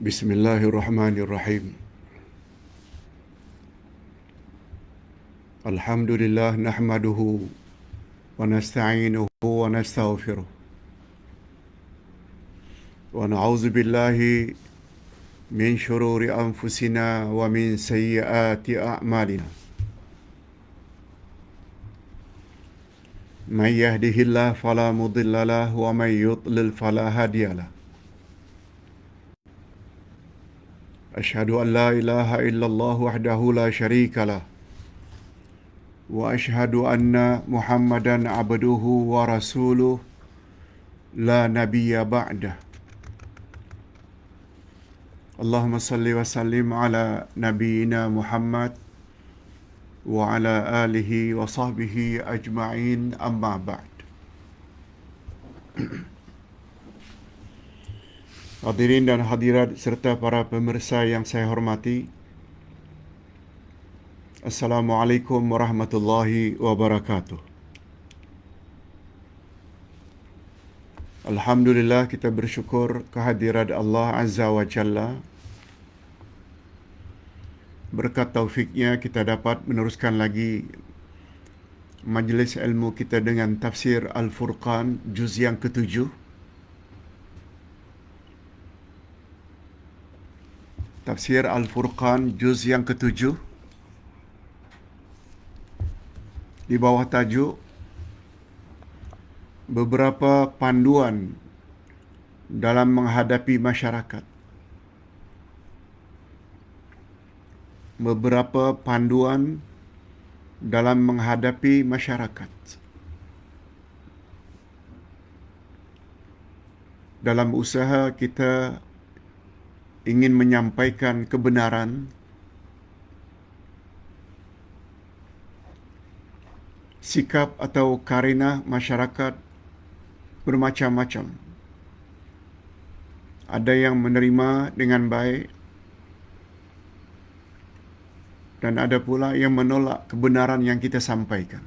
Bismillahirrahmanirrahim. Alhamdulillah nahmaduhu wa nasta'inuhu wa nastaghfiruh. Wa na'udzu billahi min shururi anfusina wa min sayyiati a'malina. Man yahdihillahu fala mudilla lahu wa man yudlil fala hadiya lahu. Ashhadu an la ilaha illallah wahdahu la syarika lah. Wa ashhadu anna Muhammadan abduhu wa rasuluh la nabiyya ba'dah. Allahumma salli wa sallim ala nabiyyina Muhammad wa ala alihi wa sahbihi ajma'in, amma ba'd. Hadirin dan hadirat serta para pemirsa yang saya hormati, Assalamualaikum warahmatullahi wabarakatuh. Alhamdulillah, kita bersyukur kehadirat Allah Azza wa Jalla. Berkat taufiknya kita dapat meneruskan lagi majlis ilmu kita dengan tafsir Al-Furqan juz yang ke-7. Tafsir Al-Furqan juz yang ke-7 di bawah tajuk beberapa panduan dalam menghadapi masyarakat. Beberapa panduan dalam menghadapi masyarakat. Dalam usaha kita ingin menyampaikan kebenaran, sikap atau karenah masyarakat bermacam-macam. Ada yang menerima dengan baik dan ada pula yang menolak kebenaran yang kita sampaikan.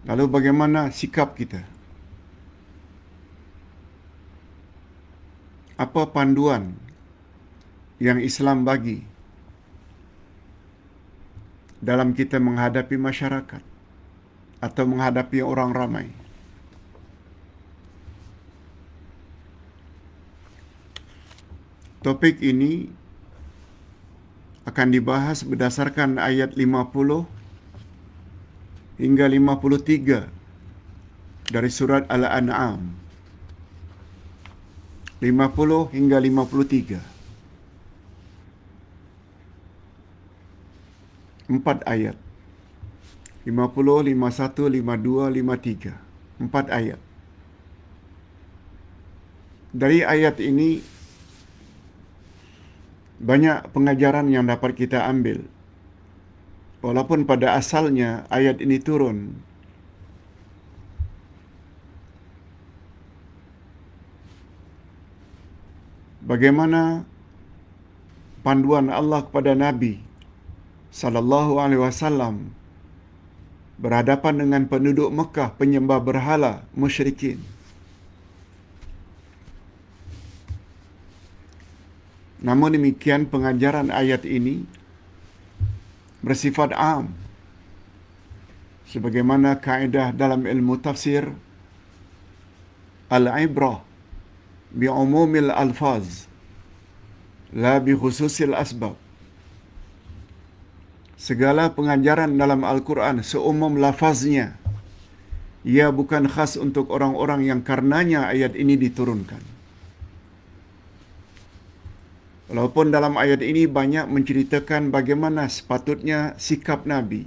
Lalu bagaimana sikap kita? Apa panduan yang Islam bagi dalam kita menghadapi masyarakat atau menghadapi orang ramai? Topik ini akan dibahas berdasarkan ayat 50 hingga 53 dari surat Al-An'am. 50 hingga 53. 4 ayat. 50, 51, 52, 53. 4 ayat. Dari ayat ini banyak pengajaran yang dapat kita ambil. Walaupun pada asalnya ayat ini turun bagaimana panduan Allah kepada Nabi sallallahu alaihi wasallam berhadapan dengan penduduk Mekah penyembah berhala musyrikin. Namun demikian, pengajaran ayat ini bersifat am. Sebagaimana kaedah dalam ilmu tafsir, al-ibrah bi'umumil alfaz la bi khususil asbab. Segala pengajaran dalam Al-Quran seumum lafaznya. Ia bukan khas untuk orang-orang yang karenanya ayat ini diturunkan. Walaupun dalam ayat ini banyak menceritakan bagaimana sepatutnya sikap Nabi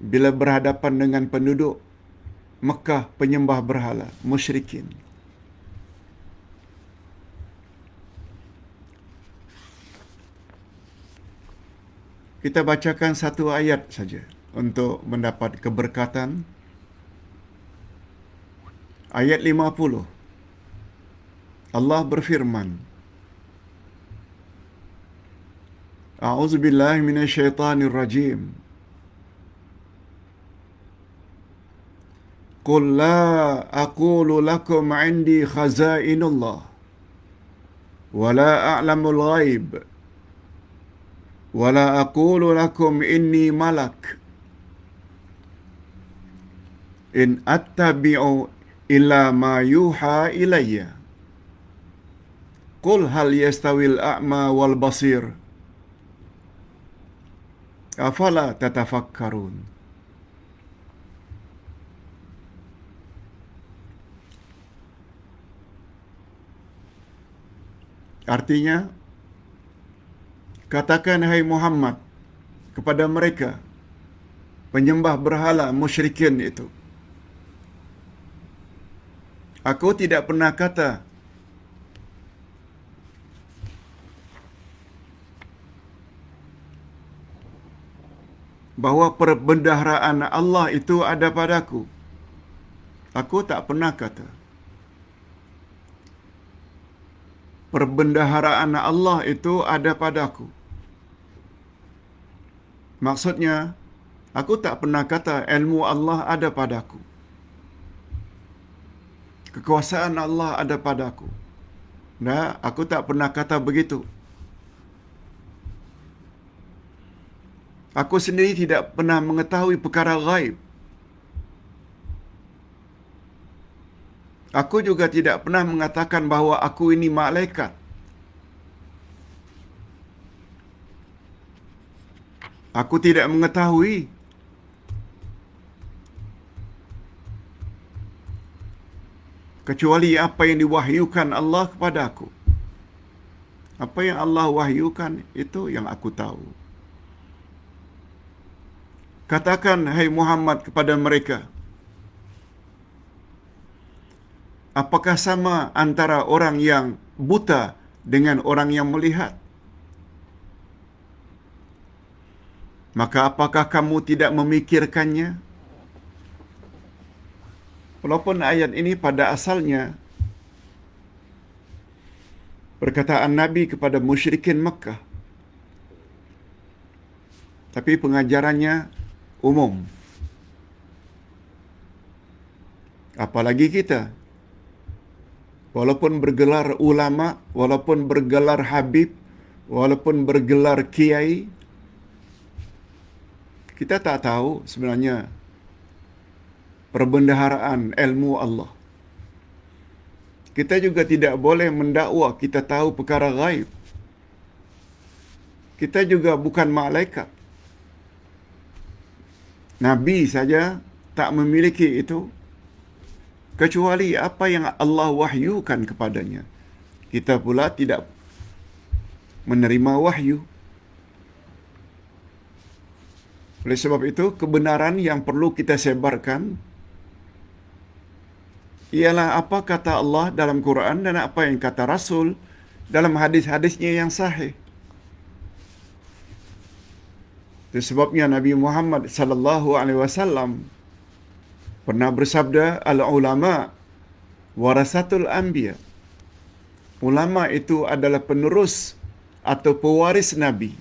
bila berhadapan dengan penduduk Mekah penyembah berhala musyrikin. Kita bacakan satu ayat saja untuk mendapat keberkatan. Ayat 50. Allah berfirman, A'udzubillahi minasyaitanirrajim. Qul la aqulu lakum 'indi khazainullah wa la a'lamul ghaib wa la aqulu lakum inni malak in attabi'u illa ma yuha ilayya. Qul hal yastawil a'ma wal basir afala tatafakkarun. Artinya, katakan hai Muhammad kepada mereka penyembah berhala musyrikin itu, aku tidak pernah kata bahawa perbendaharaan Allah itu ada padaku. Aku tak pernah kata. Perbendaharaan Allah itu ada padaku. Maksudnya, aku tak pernah kata ilmu Allah ada padaku. Kekuasaan Allah ada padaku. Nah, aku tak pernah kata begitu. Aku sendiri tidak pernah mengetahui perkara ghaib. Aku juga tidak pernah mengatakan bahawa aku ini malaikat. Aku tidak mengetahui. Kecuali apa yang diwahyukan Allah kepada aku. Apa yang Allah wahyukan itu yang aku tahu. Katakan hai Muhammad kepada mereka, apakah sama antara orang yang buta dengan orang yang melihat? Maka apakah kamu tidak memikirkannya? Walaupun ayat ini pada asalnya perkataan Nabi kepada musyrikin Makkah, tapi pengajarannya umum. Apalagi kita, walaupun bergelar ulama, walaupun bergelar habib, walaupun bergelar kiai, kita tak tahu sebenarnya perbendaharaan ilmu Allah. Kita juga tidak boleh mendakwa kita tahu perkara ghaib. Kita juga bukan malaikat. Nabi saja tak memiliki itu, kecuali apa yang Allah wahyukan kepadanya. Kita pula tidak menerima wahyu. Oleh sebab itu, kebenaran yang perlu kita sebarkan ialah apa kata Allah dalam Quran dan apa yang kata Rasul dalam hadis-hadisnya yang sahih. Itu sebabnya Nabi Muhammad sallallahu alaihi wasallam pernah bersabda, al-ulama warasatul anbiya. Ulama itu adalah penerus atau pewaris Nabi.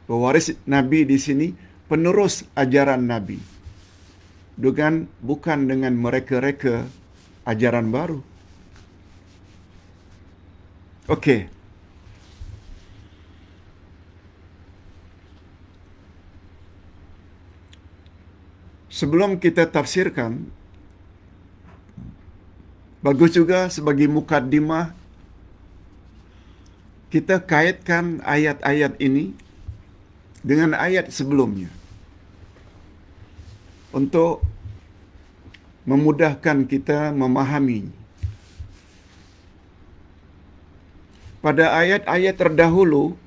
Pewaris Nabi di sini penerus ajaran Nabi. Bukan dengan mereka-reka ajaran baru. Okey. Sebelum kita tafsirkan, bagus juga sebagai mukaddimah kita kaitkan ayat-ayat ini dengan ayat sebelumnya untuk memudahkan kita memahami. Pada ayat-ayat terdahulu,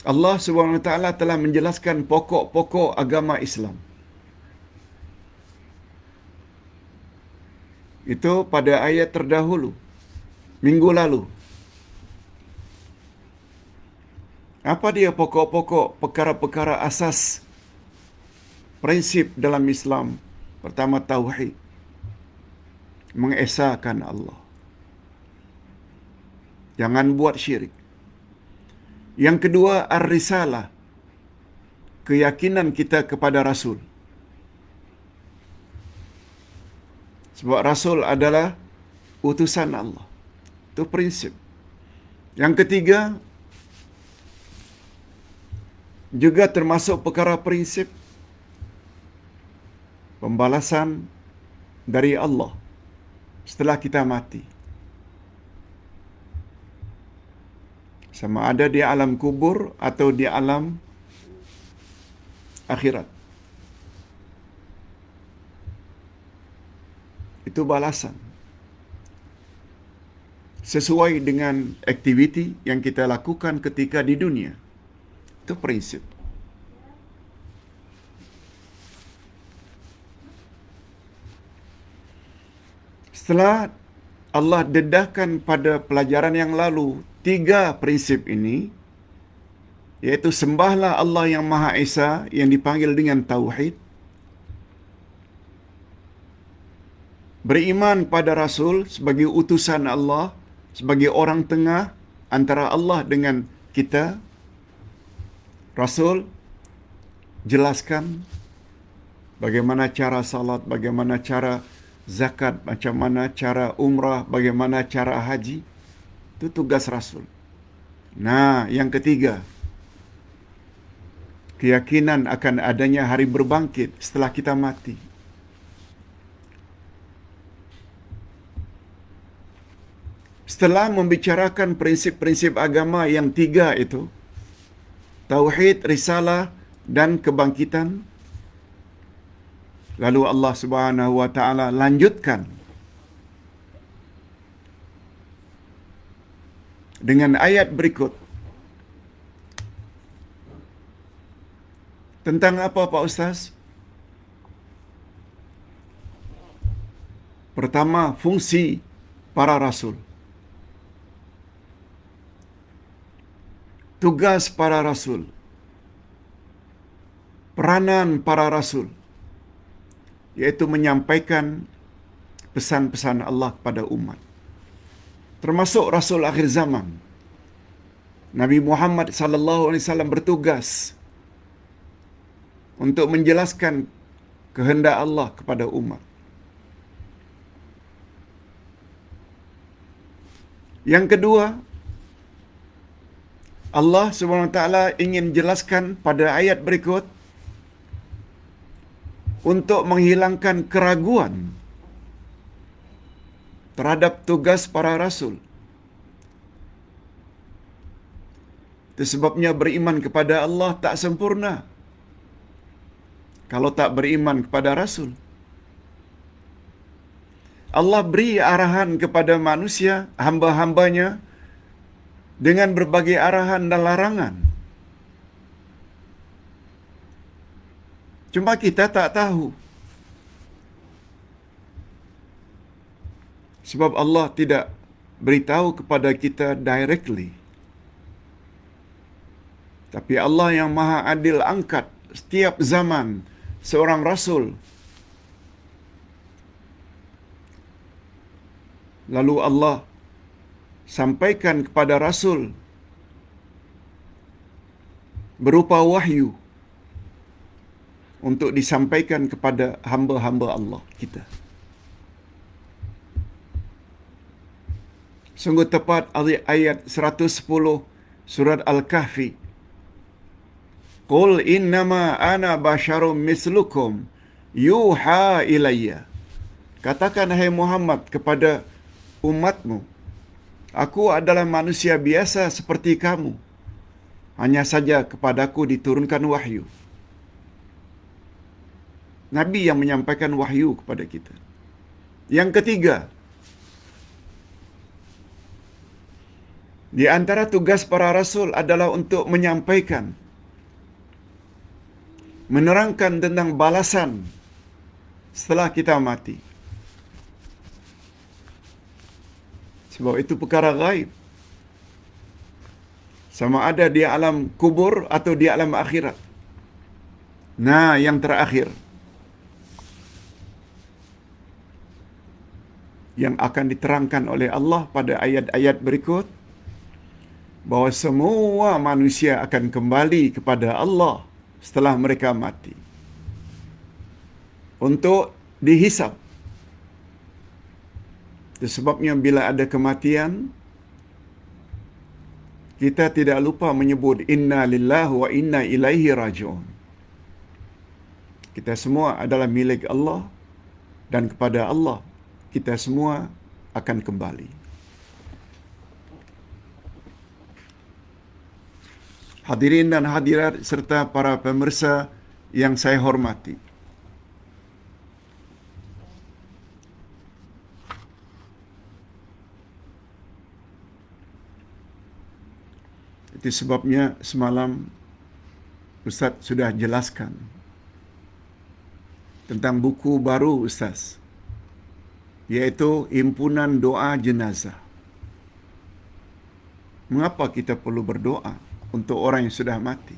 Allah SWT telah menjelaskan pokok-pokok agama Islam. Itu pada ayat terdahulu, minggu lalu. Apa dia pokok-pokok perkara-perkara asas prinsip dalam Islam? Pertama, tauhid. Mengesahkan Allah. Jangan buat syirik. Yang kedua, ar-risalah. keyakinan kita kepada Rasul. Sebab Rasul adalah utusan Allah. Itu prinsip. Yang ketiga, juga termasuk perkara prinsip pembalasan dari Allah setelah kita mati. Sama ada di alam kubur atau di alam akhirat. Itu balasan. Sesuai dengan aktiviti yang kita lakukan ketika di dunia. Itu prinsip. Setelah Allah dedahkan pada pelajaran yang lalu 3 prinsip ini, iaitu sembahlah Allah yang Maha Esa yang dipanggil dengan Tauhid, beriman pada Rasul sebagai utusan Allah, sebagai orang tengah antara Allah dengan kita. Rasul jelaskan bagaimana cara salat, bagaimana cara zakat, macam mana cara umrah, bagaimana cara haji. Itu tugas Rasul. Nah, yang ketiga, keyakinan akan adanya hari berbangkit setelah kita mati. Setelah membicarakan prinsip-prinsip agama yang 3 itu, Tauhid, Risalah dan Kebangkitan, lalu Allah Subhanahu wa taala lanjutkan dengan ayat berikut. Tentang apa, Pak Ustaz? Pertama, fungsi para rasul. Tugas para rasul. Peranan para rasul, yaitu menyampaikan pesan-pesan Allah kepada umat. Termasuk Rasul akhir zaman. Nabi Muhammad sallallahu alaihi wasallam bertugas untuk menjelaskan kehendak Allah kepada umat. Yang kedua, Allah Subhanahu wa taala ingin jelaskan pada ayat berikut untuk menghilangkan keraguan terhadap tugas para rasul. Itu sebabnya beriman kepada Allah tak sempurna kalau tak beriman kepada rasul. Allah beri arahan kepada manusia, hamba-hambanya, dengan berbagai arahan dan larangan. Cuma kita tak tahu. Sebab Allah tidak beritahu kepada kita directly. Tapi Allah yang Maha Adil angkat setiap zaman seorang rasul. Lalu Allah sampaikan kepada rasul berupa wahyu untuk disampaikan kepada hamba-hamba Allah kita. Sungguh tepat ayat 110 surat Al-Kahfi. Qul innama ana basyarum mislukum yuha ilayya. Katakan hai Muhammad kepada umatmu, aku adalah manusia biasa seperti kamu. Hanya saja kepadaku diturunkan wahyu. Nabi yang menyampaikan wahyu kepada kita. Yang ketiga, di antara tugas para rasul adalah untuk menyampaikan, menerangkan tentang balasan setelah kita mati. Sebab itu perkara gaib. Sama ada di alam kubur atau di alam akhirat. Nah, yang terakhir, yang akan diterangkan oleh Allah pada ayat-ayat berikut, bahawa semua manusia akan kembali kepada Allah setelah mereka mati untuk dihisab. Itu sebabnya bila ada kematian, kita tidak lupa menyebut inna lillahi wa inna ilaihi raji'un. Kita semua adalah milik Allah dan kepada Allah kita semua akan kembali. Hadirin dan hadirat serta para pemirsa yang saya hormati. Itu sebabnya semalam Ustaz sudah jelaskan tentang buku baru Ustaz, iaitu Himpunan Doa Jenazah. Mengapa kita perlu berdoa untuk orang yang sudah mati?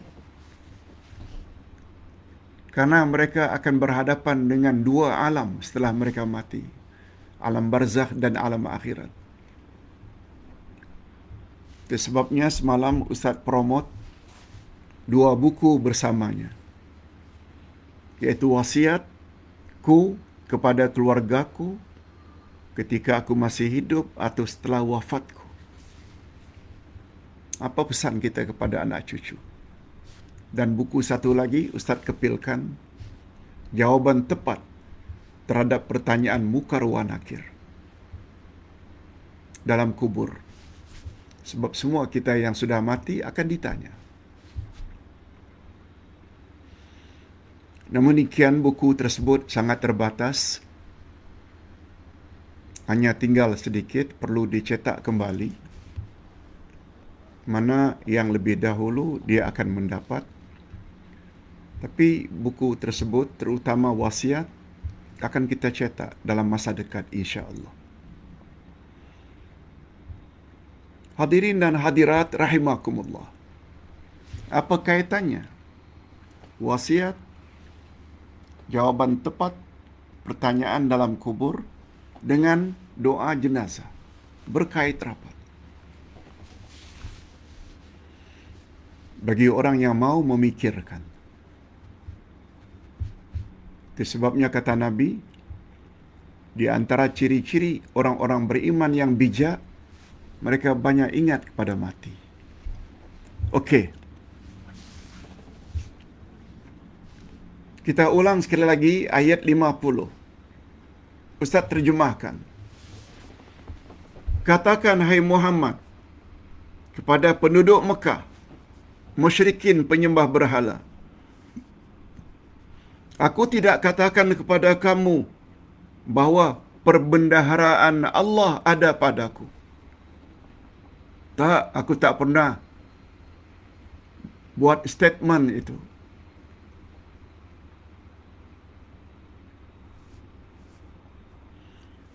Karena mereka akan berhadapan dengan dua alam setelah mereka mati, alam barzakh dan alam akhirat. Itu sebabnya semalam Ustaz promote dua buku bersamanya, iaitu wasiatku kepada keluargaku ketika aku masih hidup atau setelah wafatku. Apa pesan kita kepada anak cucu? Dan buku satu lagi Ustaz kepilkan jawapan tepat terhadap pertanyaan mukar wa nakir dalam kubur. Sebab semua kita yang sudah mati akan ditanya. Namun demikian, buku tersebut sangat terbatas. Hanya tinggal sedikit, perlu dicetak kembali. Mana yang lebih dahulu dia akan mendapat. Tapi buku tersebut, terutama wasiat, akan kita cetak dalam masa dekat insya-Allah. Hadirin dan hadirat rahimakumullah. Apa kaitannya wasiat, jawapan tepat, pertanyaan dalam kubur dengan doa jenazah? Berkait rapat. Bagi orang yang mau memikirkan. Itu sebabnya kata Nabi, di antara ciri-ciri orang-orang beriman yang bijak, mereka banyak ingat kepada mati. Okey. Kita ulang sekali lagi ayat 50. Ustaz terjemahkan. Katakan, hai Muhammad, kepada penduduk Mekah, musyrikin penyembah berhala, aku tidak katakan kepada kamu bahawa perbendaharaan Allah ada padaku. Tak, aku tak pernah buat statement itu.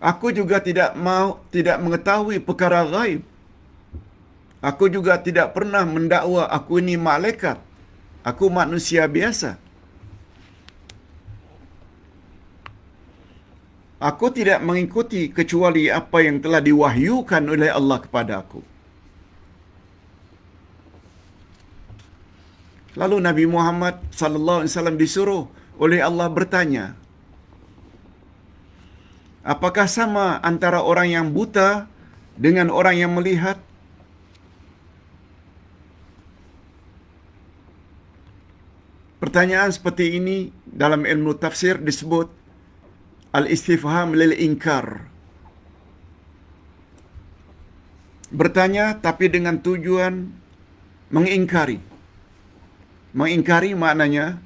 Aku juga tidak mengetahui perkara ghaib. Aku juga tidak pernah mendakwa aku ini malaikat. Aku manusia biasa. Aku tidak mengikuti kecuali apa yang telah diwahyukan oleh Allah kepada aku. Lalu Nabi Muhammad sallallahu alaihi wasallam disuruh oleh Allah bertanya, apakah sama antara orang yang buta dengan orang yang melihat? Pertanyaan seperti ini dalam ilmu tafsir disebut al-istifham lil inkar. Bertanya tapi dengan tujuan mengingkari. Mengingkari maknanya,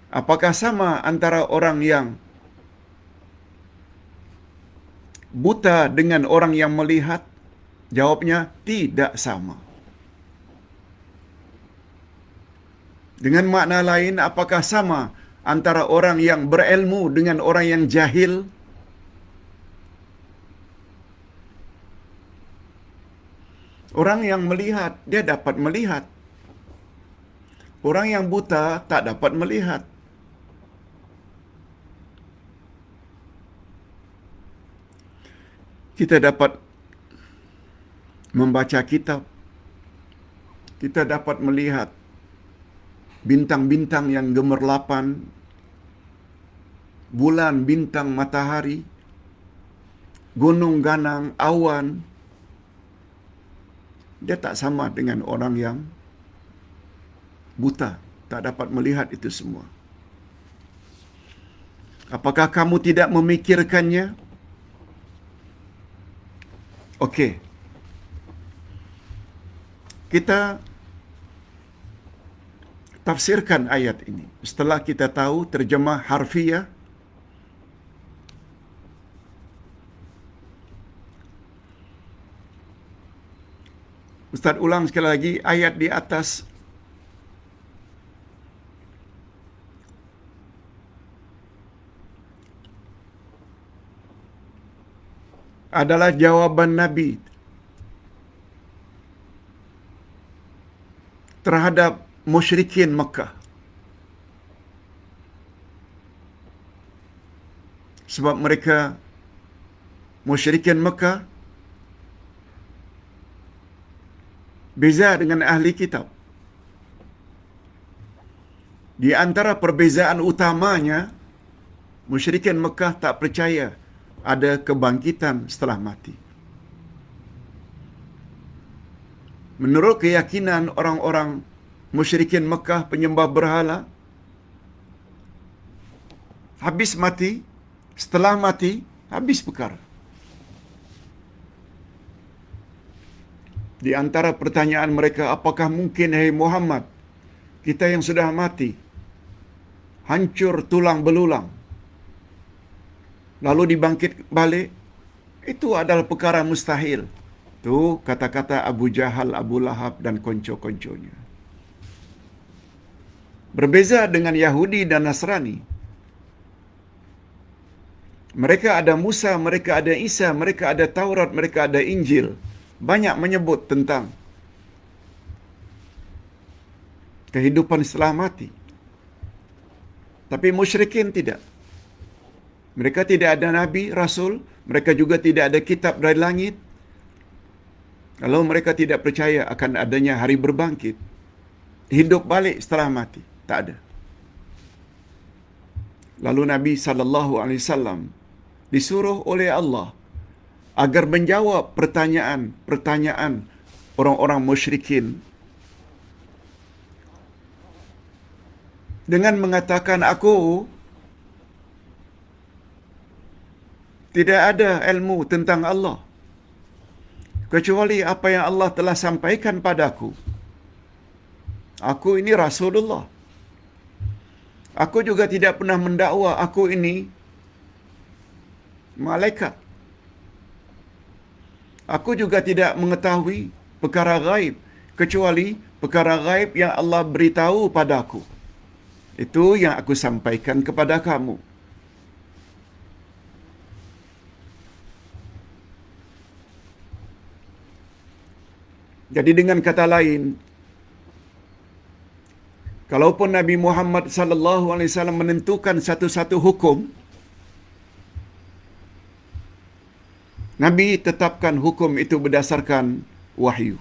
apakah sama antara orang yang buta dengan orang yang melihat? Jawabnya, tidak sama. Dengan makna lain, apakah sama antara orang yang berilmu dengan orang yang jahil? Orang yang melihat, dia dapat melihat. Orang yang buta tak dapat melihat. Kita dapat membaca kitab. Kita dapat melihat bintang-bintang yang gemerlapan, bulan, bintang, matahari, gunung, ganang, awan. Dia tak sama dengan orang yang buta, tak dapat melihat itu semua. Apakah kamu tidak memikirkannya? Okey. Kita tafsirkan ayat ini. Setelah kita tahu terjemah harfiah, Ustaz ulang sekali lagi ayat di atas. Adalah jawaban Nabi terhadap musyrikin Mekah. Sebab mereka musyrikin Mekah beza dengan ahli kitab. Di antara perbezaan utamanya, musyrikin Mekah tak percaya ada kebangkitan setelah mati. Menurut keyakinan orang-orang musyrikin Mekah penyembah berhala, habis mati, setelah mati, habis perkara. Di antara pertanyaan mereka, apakah mungkin, hai Muhammad, kita yang sudah mati, hancur tulang belulang, lalu dibangkit balik? Itu adalah perkara mustahil. Itu kata-kata Abu Jahal, Abu Lahab dan konco-konconya. Berbeza dengan Yahudi dan Nasrani. Mereka ada Musa, mereka ada Isa, mereka ada Taurat, mereka ada Injil. Banyak menyebut tentang kehidupan setelah mati. Tapi musyrikin tidak. Mereka tidak ada Nabi, Rasul. Mereka juga tidak ada kitab dari langit. Kalau mereka tidak percaya akan adanya hari berbangkit, hidup balik setelah mati, tak ada. Lalu Nabi SAW disuruh oleh Allah agar menjawab pertanyaan orang-orang musyrikin dengan mengatakan, aku tidak ada ilmu tentang Allah kecuali apa yang Allah telah sampaikan padaku. Aku ini Rasulullah. Aku juga tidak pernah mendakwa aku ini malaikat. Aku juga tidak mengetahui perkara gaib kecuali perkara gaib yang Allah beritahu padaku. Itu yang aku sampaikan kepada kamu. Jadi dengan kata lain, kalaupun Nabi Muhammad SAW menentukan satu-satu hukum, Nabi tetapkan hukum itu berdasarkan wahyu.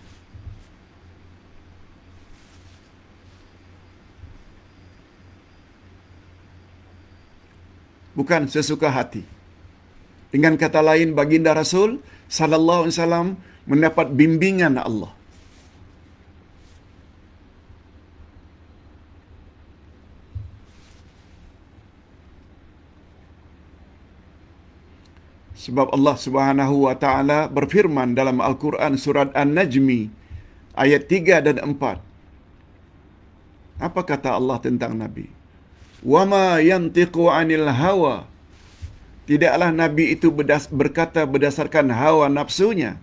Bukan sesuka hati. Dengan kata lain, baginda Rasul sallallahu alaihi wasallam mendapat bimbingan Allah. Sebab Allah Subhanahu wa taala berfirman dalam Al-Quran surat An-Najmi ayat 3 dan 4. Apa kata Allah tentang Nabi? Wa ma yantiqu 'anil hawa. Tidaklah Nabi itu berkata berdasarkan hawa nafsunya.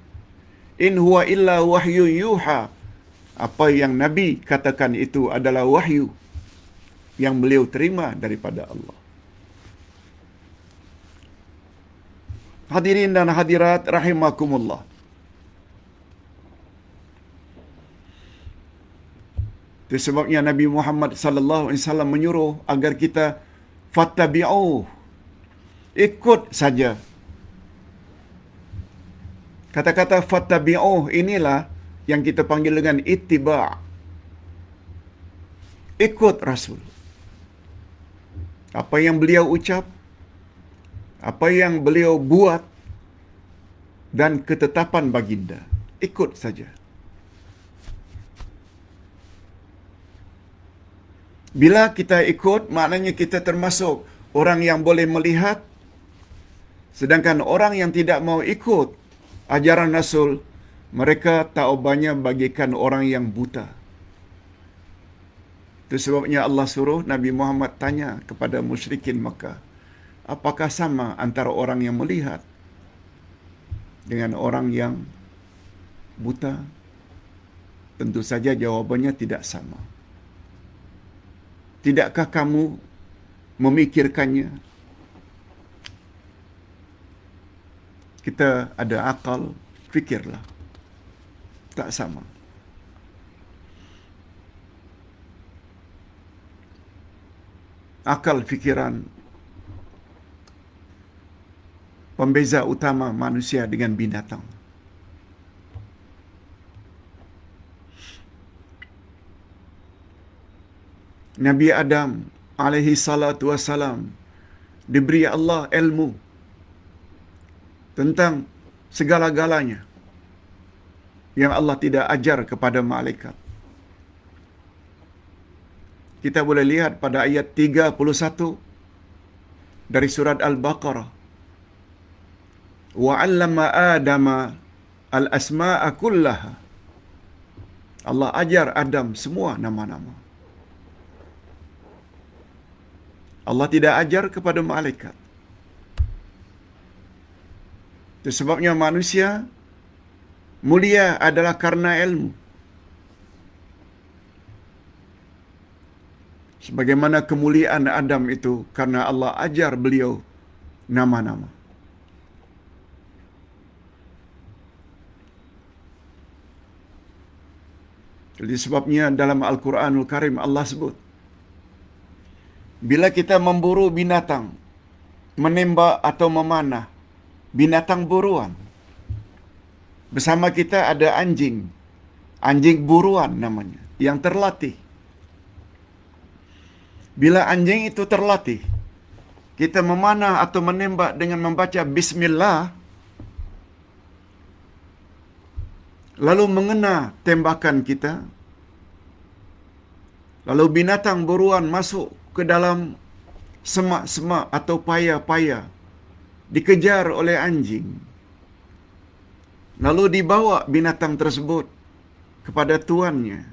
In huwa illa wahyu yuha. Apa yang Nabi katakan itu adalah wahyu yang beliau terima daripada Allah. Hadirin dan hadirat rahimakumullah. Itu sebabnya Nabi Muhammad sallallahu alaihi wasallam menyuruh agar kita fattabi'u, ikut saja. Kata-kata fattabi'u inilah yang kita panggil dengan ittiba'. ikut Rasul. Apa yang beliau ucap, apa yang beliau buat, dan ketetapan baginda, ikut saja. Bila kita ikut, maknanya kita termasuk orang yang boleh melihat, sedangkan orang yang tidak mau ikut ajaran Rasul, mereka taubahnya bagikan orang yang buta. Itu sebabnya Allah suruh Nabi Muhammad tanya kepada musyrikin Makkah, apakah sama antara orang yang melihat dengan orang yang buta? Tentu saja jawabannya tidak sama. Tidakkah kamu memikirkannya? Kita ada akal, fikirlah. Tak sama. Akal fikiran pembeza utama manusia dengan binatang. Nabi Adam alaihi salatu wassalam diberi Allah ilmu tentang segala-galanya yang Allah tidak ajar kepada malaikat. Kita boleh lihat pada ayat 31 dari surat Al-Baqarah. Wa 'allama Adama al-asma'a kullaha. Allah ajar Adam semua nama-nama. Allah tidak ajar kepada malaikat. Itu sebabnya manusia mulia adalah karena ilmu. Sebagaimana kemuliaan Adam itu karena Allah ajar beliau nama-nama. Jadi sebabnya dalam Al-Quranul Karim Allah sebut, bila kita memburu binatang, menembak atau memanah binatang buruan, bersama kita ada anjing, anjing buruan namanya, yang terlatih. Bila anjing itu terlatih, kita memanah atau menembak dengan membaca Bismillah, lalu mengena tembakan kita, lalu binatang buruan masuk ke dalam semak-semak atau paya-paya, dikejar oleh anjing, lalu dibawa binatang tersebut kepada tuannya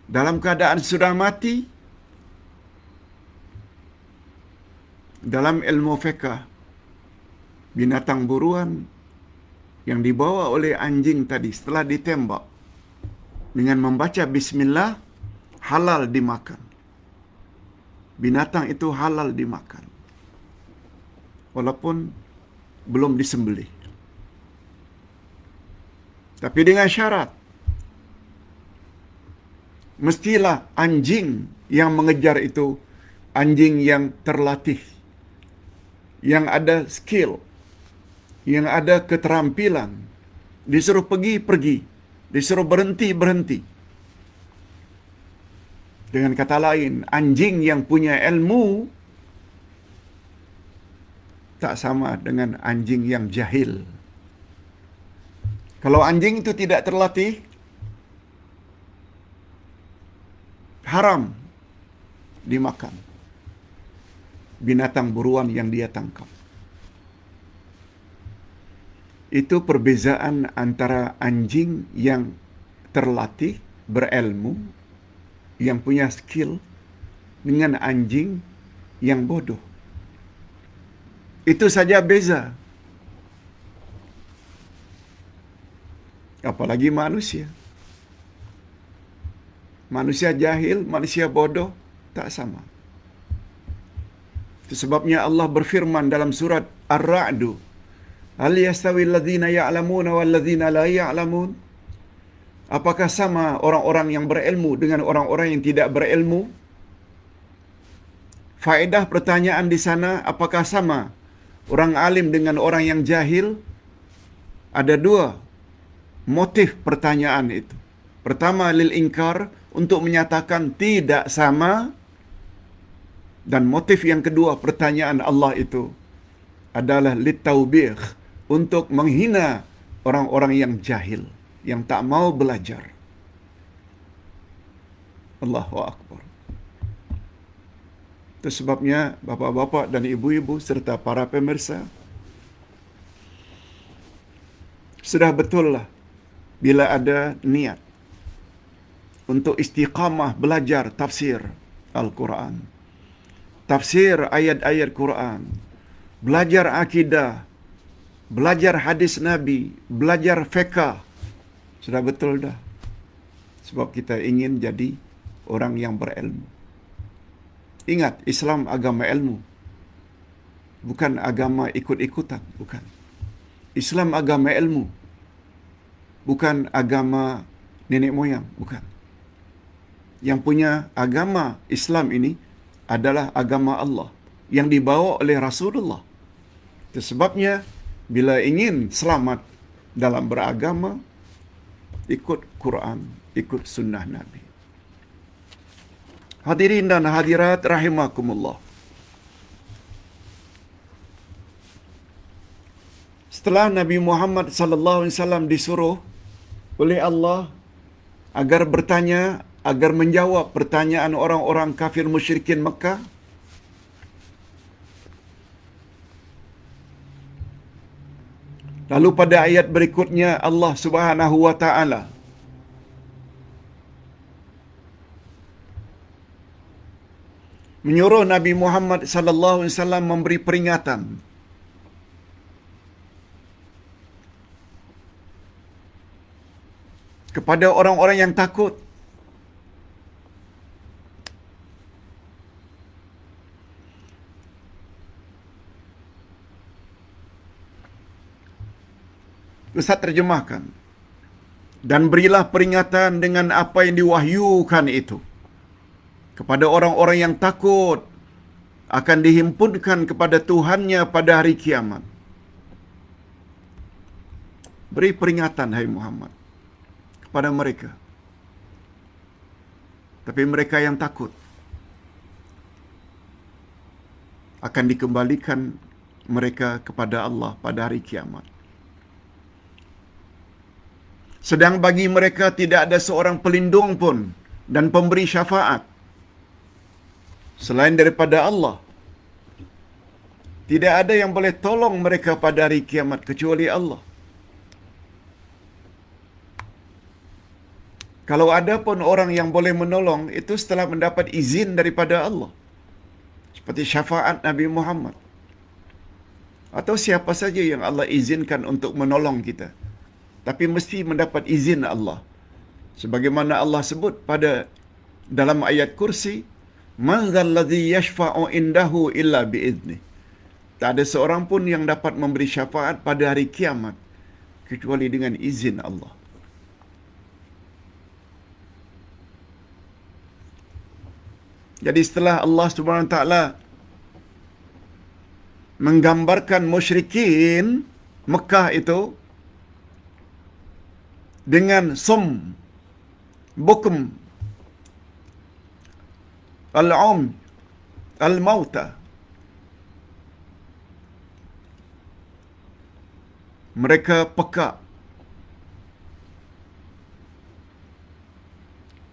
dalam keadaan sudah mati. Dalam ilmu fiqh, binatang buruan yang dibawa oleh anjing tadi setelah ditembak dengan membaca Bismillah halal dimakan. Binatang itu halal dimakan walaupun belum disembelih. Tapi dengan syarat, mestilah anjing yang mengejar itu anjing yang terlatih, yang ada skill, yang ada keterampilan. Disuruh pergi, disuruh berhenti. Dengan kata lain, anjing yang punya ilmu tak sama dengan anjing yang jahil. Kalau anjing itu tidak terlatih, haram dimakan binatang buruan yang dia tangkap. Itu perbezaan antara anjing yang terlatih, berilmu, yang punya skill, dengan anjing yang bodoh. Itu saja beza. Apalagi manusia. Manusia jahil, manusia bodoh, tak sama. Itu sebabnya Allah berfirman dalam surat Ar-Ra'd, "Hal yastawi alladhina ya'lamuna wal ladzina la ya'lamun?" Apakah sama orang-orang yang berilmu dengan orang-orang yang tidak berilmu? Faedah pertanyaan di sana, apakah sama orang alim dengan orang yang jahil? Ada dua motif pertanyaan itu. Pertama, lil inkar, untuk menyatakan tidak sama. Dan motif yang kedua pertanyaan Allah itu adalah litaubih, untuk menghina orang-orang yang jahil, yang tak mau belajar. Allahu Akbar. Itu sebabnya bapa-bapa dan ibu-ibu serta para pemirsa, sudah betul lah bila ada niat untuk istiqamah belajar tafsir Al-Quran, tafsir ayat-ayat Quran, belajar akidah, belajar hadis Nabi, belajar fiqh. Sudah betul dah. Sebab kita ingin jadi orang yang berilmu. Ingat, Islam agama ilmu. Bukan agama ikut-ikutan. Bukan. Islam agama ilmu. Bukan agama nenek moyang. Bukan. Yang punya agama Islam ini adalah agama Allah, yang dibawa oleh Rasulullah. Itu sebabnya bila ingin selamat dalam beragama, ikut Quran, ikut sunnah Nabi. Hadirin dan hadirat rahimakumullah. Setelah Nabi Muhammad sallallahu alaihi wasallam disuruh oleh Allah agar bertanya, agar menjawab pertanyaan orang-orang kafir musyrikin Mekah, lalu pada ayat berikutnya Allah Subhanahu wa taala menyuruh Nabi Muhammad sallallahu alaihi wasallam memberi peringatan kepada orang-orang yang takut. Ustaz terjemahkan. Dan berilah peringatan dengan apa yang diwahyukan itu kepada orang-orang yang takut akan dihimpunkan kepada Tuhannya pada hari kiamat. Beri peringatan, hai Muhammad, kepada mereka. Tapi mereka yang takut akan dikembalikan mereka kepada Allah pada hari kiamat. Sedang bagi mereka tidak ada seorang pelindung pun dan pemberi syafaat selain daripada Allah. Tidak ada yang boleh tolong mereka pada hari kiamat kecuali Allah. Kalau ada pun orang yang boleh menolong, itu setelah mendapat izin daripada Allah. Seperti syafaat Nabi Muhammad. Atau siapa saja yang Allah izinkan untuk menolong kita. Tapi mesti mendapat izin Allah. Sebagaimana Allah sebut pada dalam ayat kursi, "Man dzalladzi yashfa'u indahu illa bi'idznih." Tak ada seorang pun yang dapat memberi syafaat pada hari kiamat kecuali dengan izin Allah. Jadi setelah Allah Subhanahu Wa Taala menggambarkan musyrikin Mekah itu dengan sum, bukum, al-um, al-mauta, mereka pekak,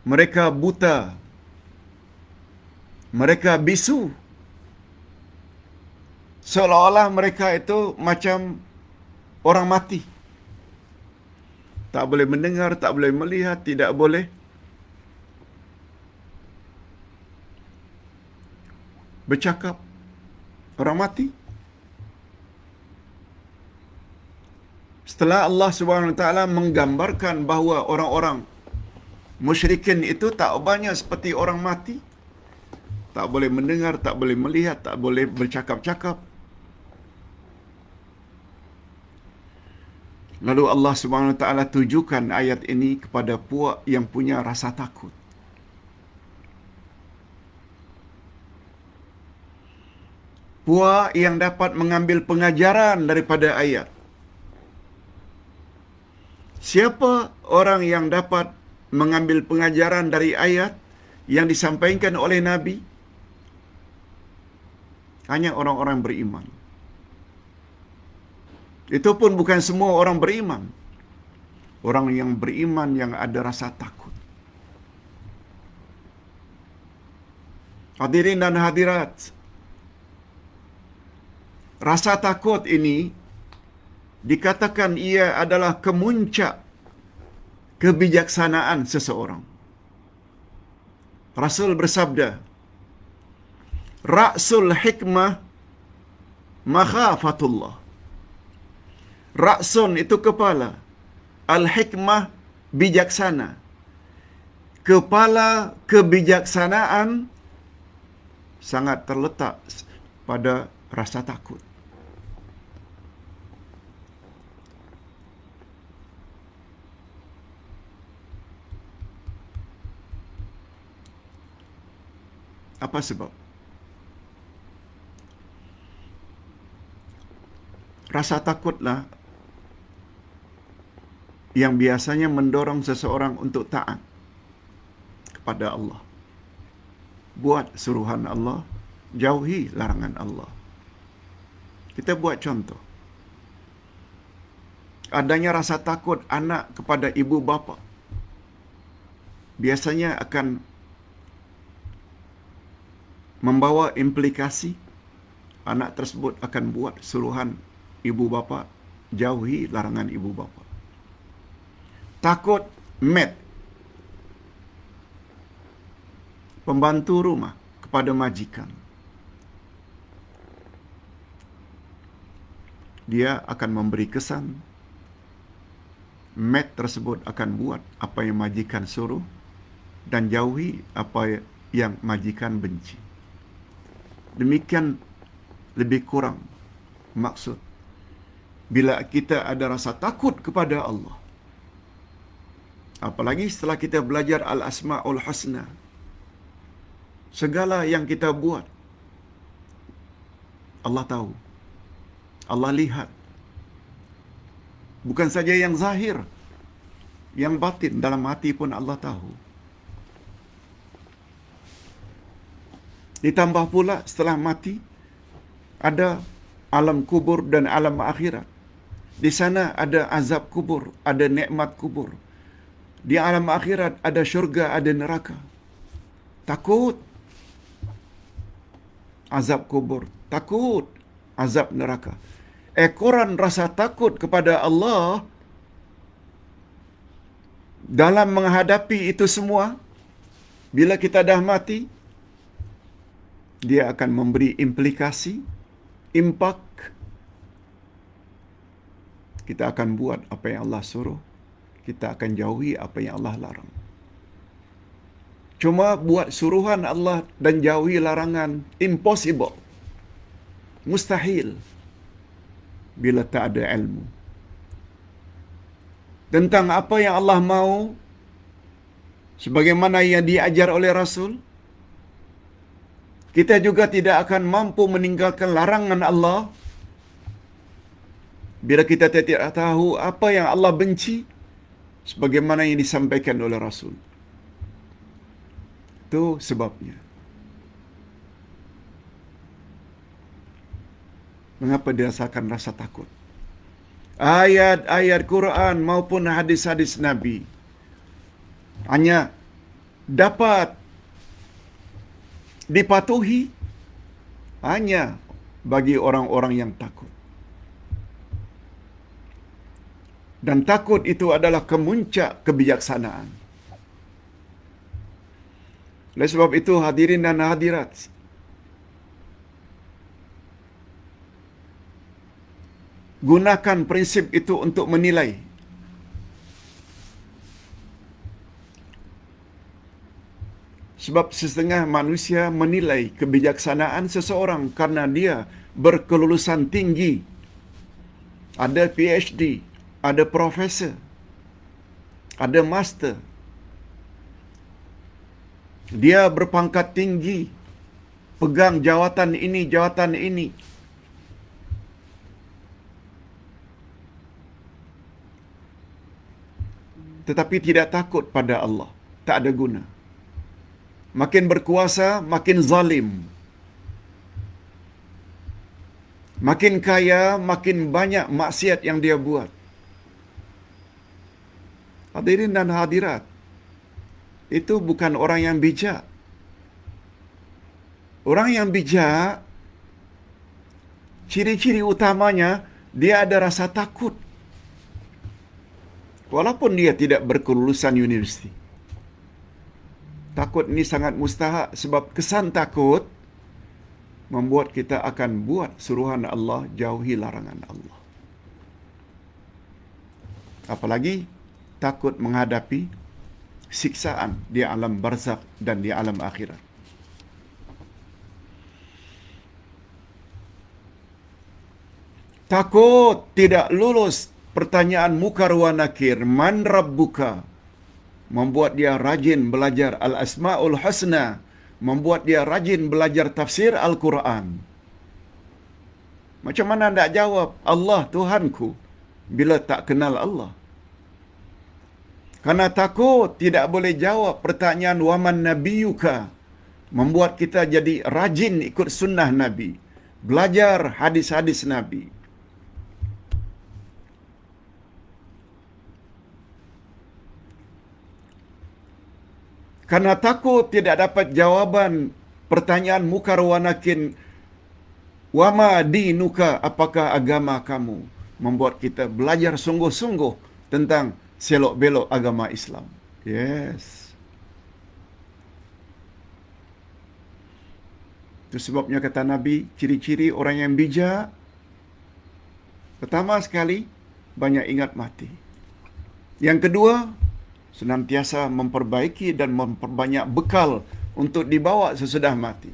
mereka buta, mereka bisu, seolah-olah mereka itu macam orang mati. Tak boleh mendengar, tak boleh melihat, tidak boleh bercakap. Orang mati. Setelah Allah Subhanahu Wa Taala menggambarkan bahawa orang-orang musyrikin itu tak banyak seperti orang mati, tak boleh mendengar, tak boleh melihat, tak boleh bercakap-cakap. Lalu Allah Subhanahu Wa Taala tujukan ayat ini kepada puak yang punya rasa takut. Puak yang dapat mengambil pengajaran daripada ayat. Siapa orang yang dapat mengambil pengajaran dari ayat yang disampaikan oleh Nabi? Hanya orang-orang beriman. Itu pun bukan semua orang beriman. Orang yang beriman yang ada rasa takut. Hadirin dan hadirat, rasa takut ini dikatakan ia adalah kemuncak kebijaksanaan seseorang. Rasul bersabda, Ra'sul hikmah makhafatullah. Ra'sun itu kepala, al-hikmah bijaksana. Kepala kebijaksanaan sangat terletak pada rasa takut. Apa sebab? Rasa takutlah yang biasanya mendorong seseorang untuk taat kepada Allah. Buat suruhan Allah, jauhi larangan Allah. Kita buat contoh. Adanya rasa takut anak kepada ibu bapa biasanya akan membawa implikasi anak tersebut akan buat suruhan ibu bapa, jauhi larangan ibu bapa. Takut maid, pembantu rumah kepada majikan. Dia akan memberi kesan maid tersebut akan buat apa yang majikan suruh dan jauhi apa yang majikan benci. Demikian lebih kurang maksud bila kita ada rasa takut kepada Allah. Apalagi setelah kita belajar Al-Asma'ul Husna. Segala yang kita buat, Allah tahu. Allah lihat. Bukan saja yang zahir, yang batin dalam hati pun Allah tahu. Ditambah pula setelah mati, ada alam kubur dan alam akhirat. Di sana ada azab kubur, ada nikmat kubur. Di alam akhirat ada syurga, ada neraka. Takut azab kubur, takut azab neraka. Ekoran rasa takut kepada Allah dalam menghadapi itu semua, bila kita dah mati, dia akan memberi implikasi, impak. Kita akan buat apa yang Allah suruh, kita akan jauhi apa yang Allah larang. Cuma buat suruhan Allah dan jauhi larangan, impossible. Mustahil. Bila tak ada ilmu tentang apa yang Allah mahu, sebagaimana yang diajar oleh Rasul, kita juga tidak akan mampu meninggalkan larangan Allah bila kita tidak tahu apa yang Allah benci, sebagaimana yang disampaikan oleh Rasul. Itu sebabnya. Mengapa dirasakan rasa takut? Ayat-ayat Quran maupun hadis-hadis Nabi hanya dapat dipatuhi hanya bagi orang-orang yang takut. Dan takut itu adalah kemuncak kebijaksanaan. Oleh sebab itu, hadirin dan hadirat, gunakan prinsip itu untuk menilai. Sebab setengah manusia menilai kebijaksanaan seseorang karena dia berkelulusan tinggi, ada PhD, ada profesor, ada master. Dia berpangkat tinggi, pegang jawatan ini, jawatan ini. tetapi tidak takut pada Allah. Tak ada guna. Makin berkuasa, makin zalim. Makin kaya, makin banyak maksiat yang dia buat. Hadirin dan hadirat, itu bukan orang yang bijak. Orang yang bijak, ciri-ciri utamanya, dia ada rasa takut. Walaupun dia tidak berkelulusan universiti. Takut ini sangat mustahak sebab kesan takut membuat kita akan buat suruhan Allah, jauhi larangan Allah. Apalagi takut menghadapi siksaan di alam barzakh dan di alam akhirat. Takut tidak lulus pertanyaan mukar wa nakir, man rabbuka, membuat dia rajin belajar al-asma'ul husna, membuat dia rajin belajar tafsir Al-Quran. Macam mana nak jawab Allah Tuhanku bila tak kenal Allah? Karena takut tidak boleh jawab pertanyaan waman nabiyuka, membuat kita jadi rajin ikut sunnah Nabi, belajar hadis-hadis Nabi. Karena takut tidak dapat jawaban pertanyaan mukar wa nakir, wama dinuka, apakah agama kamu, membuat kita belajar sungguh-sungguh tentang selok-belok agama Islam. Yes. Itu sebabnya kata Nabi, ciri-ciri orang yang bijak, pertama sekali, banyak ingat mati. Yang kedua, senantiasa memperbaiki dan memperbanyak bekal untuk dibawa sesudah mati.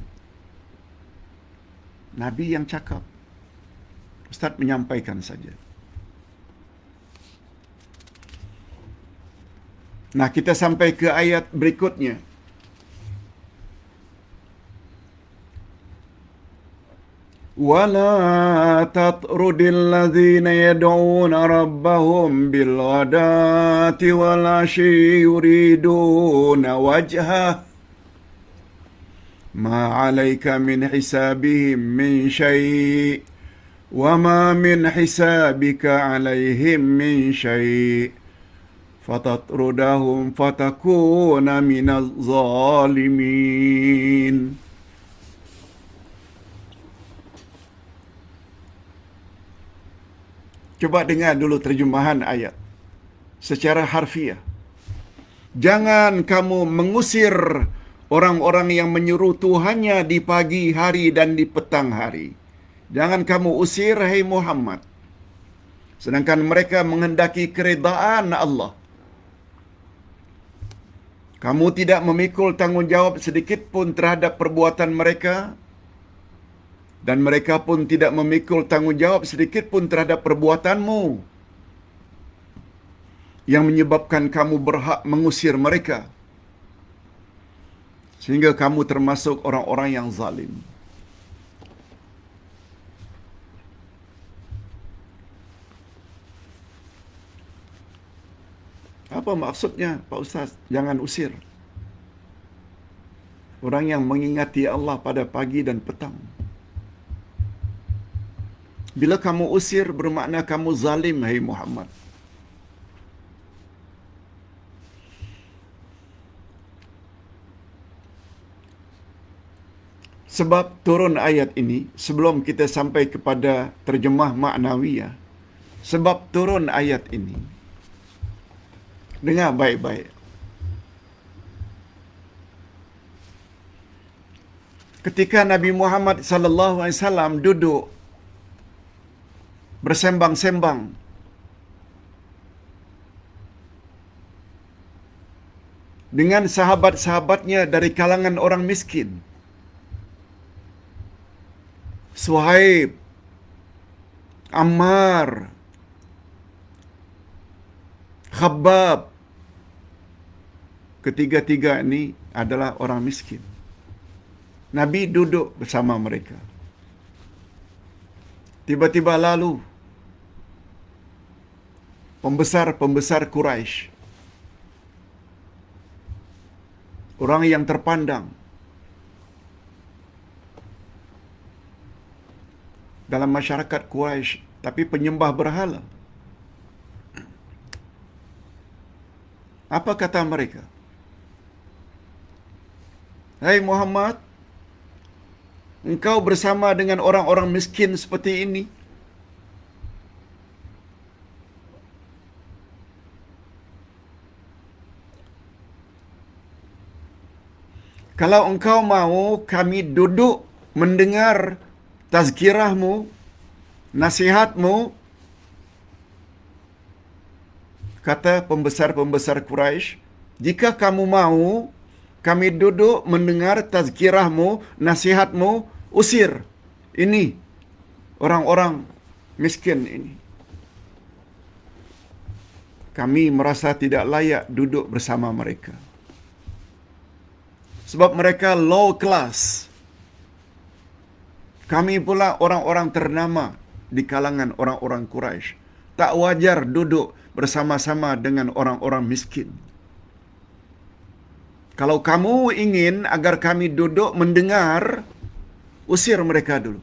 Nabi yang cakap, Ustaz menyampaikan saja. Nah, kita sampai ke ayat berikutnya. وَلَا تَطْرُدِ الَّذِينَ يَدْعُونَ رَبَّهُمْ بِالْغَدَاةِ وَالْعَشِيِّ يُرِيدُونَ وَجْهَهُ مَا عَلَيْكَ مِنْ حِسَابِهِمْ مِنْ شَيْءٍ وَمَا مِنْ حِسَابِكَ عَلَيْهِمْ مِنْ شَيْءٍ فَتَطْرُدَهُمْ فَتَكُونَ مِنَ الظَّالِمِينَ. Coba dengar dulu terjemahan ayat secara harfiah. Jangan kamu mengusir orang-orang yang menyeru Tuhannya di pagi hari dan di petang hari. Jangan kamu usir, hai Muhammad, sedangkan mereka menghendaki keredaan Allah. Kamu tidak memikul tanggungjawab sedikit pun terhadap perbuatan mereka, dan mereka pun tidak memikul tanggungjawab sedikit pun terhadap perbuatanmu yang menyebabkan kamu berhak mengusir mereka, sehingga kamu termasuk orang-orang yang zalim. Apa maksudnya, Pak Ustaz? Jangan usir orang yang mengingati Allah pada pagi dan petang. Bila kamu usir, bermakna kamu zalim, hai Muhammad. Sebab turun ayat ini, sebelum kita sampai kepada terjemah maknawiyah, sebab turun ayat ini, dengar baik-baik. Ketika Nabi Muhammad sallallahu alaihi wasallam duduk bersembang-sembang dengan sahabat-sahabatnya dari kalangan orang miskin, Suhaib, Ammar, Khabbab, ketiga-tiga ini adalah orang miskin. Nabi duduk bersama mereka. Tiba-tiba lalu pembesar-pembesar Quraisy orang yang terpandang dalam masyarakat Quraisy, tapi penyembah berhala. Apa kata mereka? Hai Muhammad, engkau bersama dengan orang-orang miskin seperti ini. Kalau engkau mau kami duduk mendengar tazkirahmu, nasihatmu, kata pembesar-pembesar Quraisy, jika kamu mau kami duduk mendengar tazkirahmu, nasihatmu, usir ini orang-orang miskin ini. Kami merasa tidak layak duduk bersama mereka. Sebab mereka low class. Kami pula orang-orang ternama di kalangan orang-orang Quraisy. Tak wajar duduk bersama-sama dengan orang-orang miskin. Kalau kamu ingin agar kami duduk mendengar, usir mereka dulu.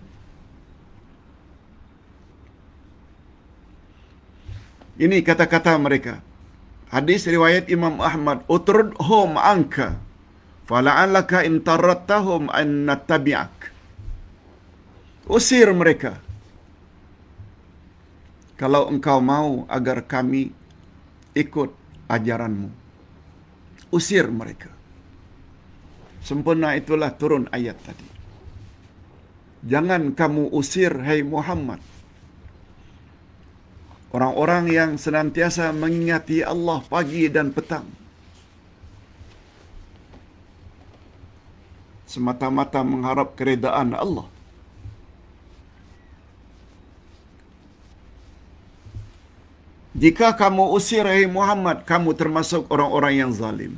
Ini kata-kata mereka. Hadis riwayat Imam Ahmad, "Utrudhum anka, fala'allaka in tarattahum an nattabi'ak." Usir mereka. Kalau engkau mau agar kami ikut ajaranmu, usir mereka. Sempurna itulah turun ayat tadi. Jangan kamu usir, hai Muhammad, orang-orang yang senantiasa mengingati Allah pagi dan petang, semata-mata mengharap keredaan Allah. Jika kamu usir, hai Muhammad, kamu termasuk orang-orang yang zalim.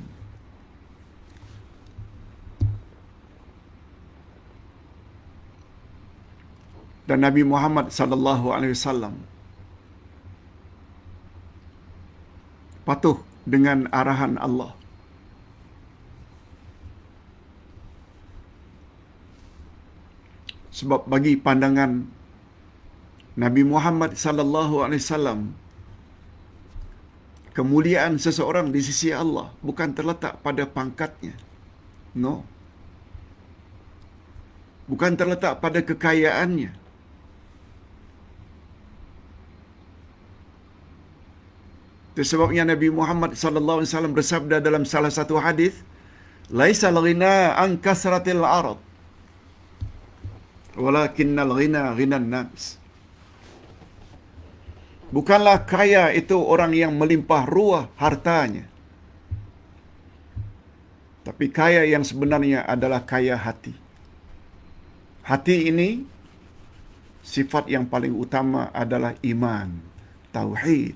Dan Nabi Muhammad sallallahu alaihi wasallam patuh dengan arahan Allah. Sebab bagi pandangan Nabi Muhammad sallallahu alaihi wasallam, kemuliaan seseorang di sisi Allah bukan terletak pada pangkatnya. No. Bukan terletak pada kekayaannya. Itu sebabnya Nabi Muhammad sallallahu alaihi wasallam bersabda dalam salah satu hadis, "Laisal ghina an kasratil arad, walakinnal ghina ghinan nas." Bukanlah kaya itu orang yang melimpah ruah hartanya. Tapi kaya yang sebenarnya adalah kaya hati. Hati ini sifat yang paling utama adalah iman, tauhid.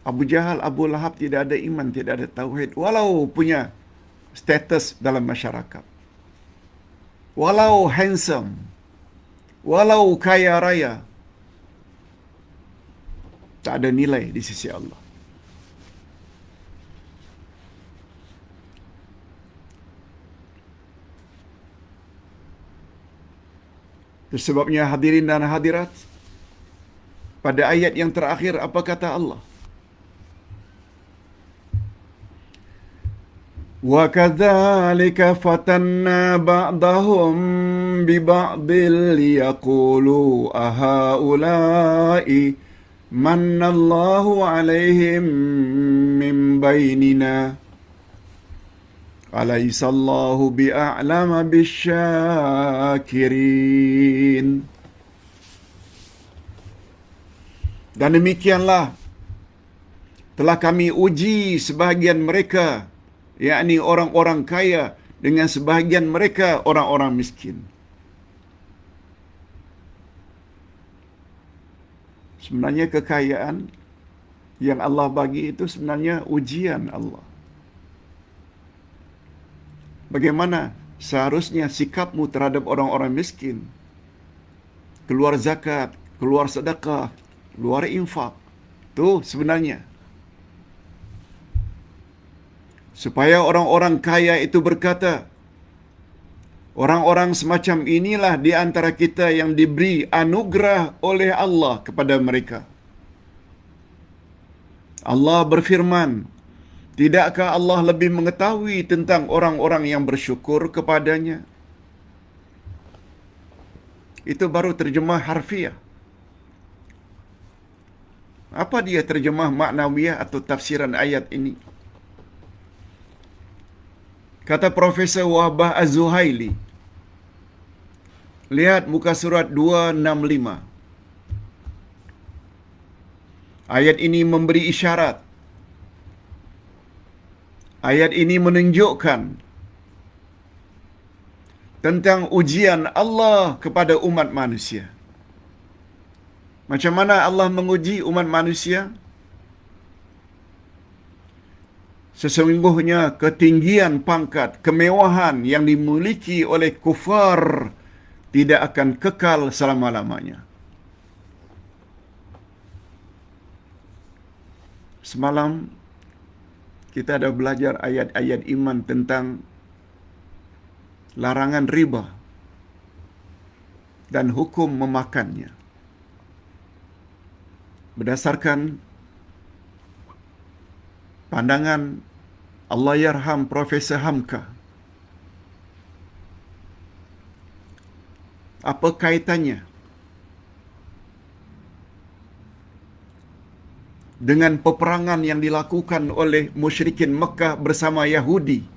Abu Jahal, Abu Lahab tidak ada iman, tidak ada tauhid, walau punya status dalam masyarakat, walau handsome, walau kaya raya, tak ada nilai di sisi Allah. Itu sebabnya hadirin dan hadirat, pada ayat yang terakhir apa kata Allah? Wa kadzalika fatanna ba'dahum bi ba'dil liyaqulu ahaula'i mannallahu 'alaihim min bainina alaisallahu bi'a'lama bisyakirin. Dan demikianlah telah kami uji sebahagian mereka, yakni orang-orang kaya, dengan sebahagian mereka orang-orang miskin. Sebenarnya kekayaan yang Allah bagi itu sebenarnya ujian Allah. Bagaimana seharusnya sikapmu terhadap orang-orang miskin? Keluar zakat, keluar sedekah, keluar infak. Itu sebenarnya. supaya orang-orang kaya itu berkata, orang-orang semacam inilah di antara kita yang diberi anugerah oleh Allah kepada mereka. Allah berfirman, tidakkah Allah lebih mengetahui tentang orang-orang yang bersyukur kepadanya? Itu baru terjemah harfiah. Apa dia terjemah maknawiyah atau tafsiran ayat ini? Kata Profesor Wahbah Az-Zuhaili, lihat muka surat 265. Ayat ini memberi isyarat. Ayat ini menunjukkan tentang ujian Allah kepada umat manusia. Macam mana Allah menguji umat manusia? Sesungguhnya ketinggian pangkat, kemewahan yang dimiliki oleh kufar tidak akan kekal selama-lamanya. Semalam kita ada belajar ayat-ayat iman tentang larangan riba dan hukum memakannya. Berdasarkan pandangan Allahyarham Profesor Hamka, apa kaitannya dengan peperangan yang dilakukan oleh musyrikin Mekah bersama Yahudi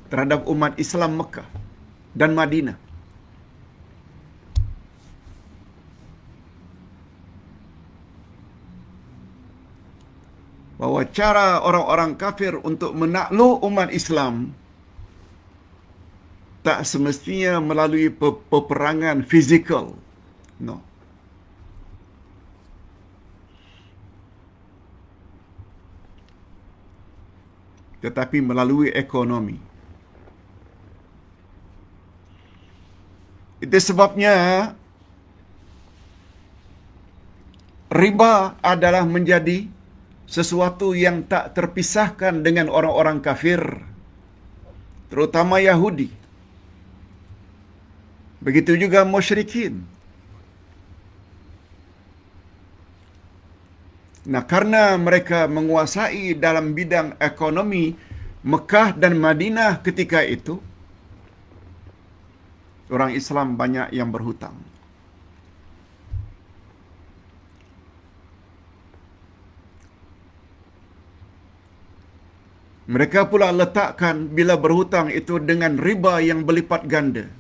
terhadap umat Islam Mekah dan Madinah? Bahwa cara orang-orang kafir untuk menakluk umat Islam tak semestinya melalui peperangan fizikal. No. Tetapi melalui ekonomi. Itu sebabnya riba adalah menjadi sesuatu yang tak terpisahkan dengan orang-orang kafir, terutama Yahudi. Begitu juga musyrikin. Nah, karena mereka menguasai dalam bidang ekonomi Mekah dan Madinah ketika itu, orang Islam banyak yang berhutang. Mereka pula letakkan bila berhutang itu dengan riba yang berlipat ganda.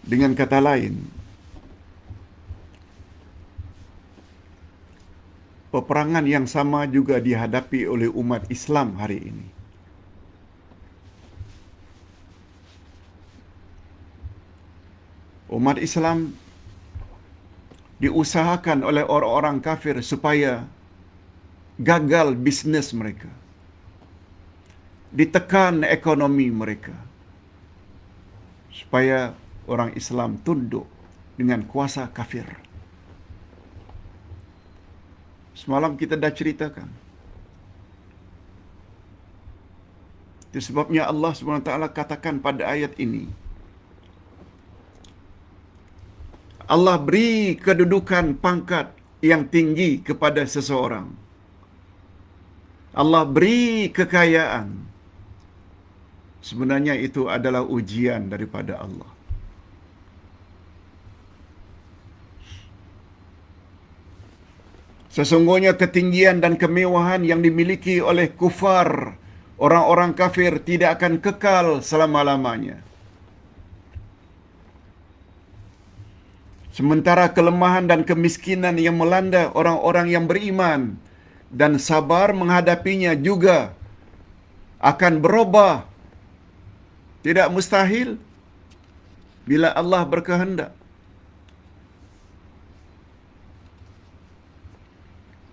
Dengan kata lain, peperangan yang sama juga dihadapi oleh umat Islam hari ini. Umat Islam diusahakan oleh orang-orang kafir supaya gagal bisnes mereka, ditekan ekonomi mereka, supaya orang Islam tunduk dengan kuasa kafir. Semalam kita dah ceritakan. Itu sebabnya Allah SWT katakan pada ayat ini, Allah beri kedudukan pangkat yang tinggi kepada seseorang. Allah beri kekayaan. Sebenarnya itu adalah ujian daripada Allah. Sesungguhnya ketinggian dan kemewahan yang dimiliki oleh kufar, orang-orang kafir, tidak akan kekal selama-lamanya. Sementara kelemahan dan kemiskinan yang melanda orang-orang yang beriman dan sabar menghadapinya juga akan berubah. Tidak mustahil bila Allah berkehendak.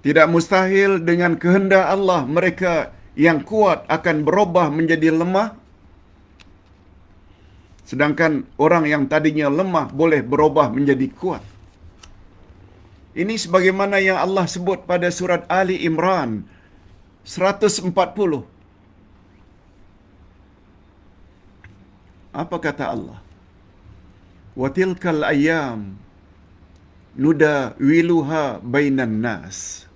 Tidak mustahil dengan kehendak Allah mereka yang kuat akan berubah menjadi lemah. Sedangkan orang yang tadinya lemah boleh berubah menjadi kuat. Ini sebagaimana yang Allah sebut pada surat Ali Imran 140. Apa kata Allah? Wa tilkal ayyam nudawiluha bainan nas.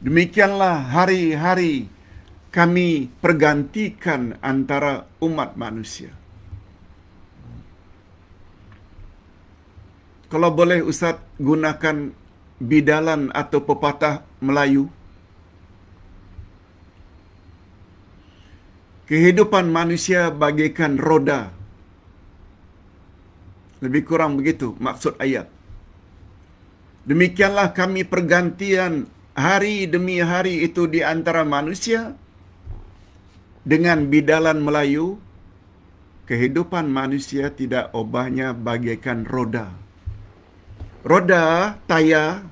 Demikianlah hari-hari kami pergantikan antara umat manusia. Kalau boleh Ustaz gunakan bidalan atau pepatah Melayu, kehidupan manusia bagaikan roda. Lebih kurang begitu maksud ayat. Demikianlah kami pergantian hari demi hari itu di antara manusia. Dengan bidalan Melayu, kehidupan manusia tidak ubahnya bagaikan roda. Roda, tayar,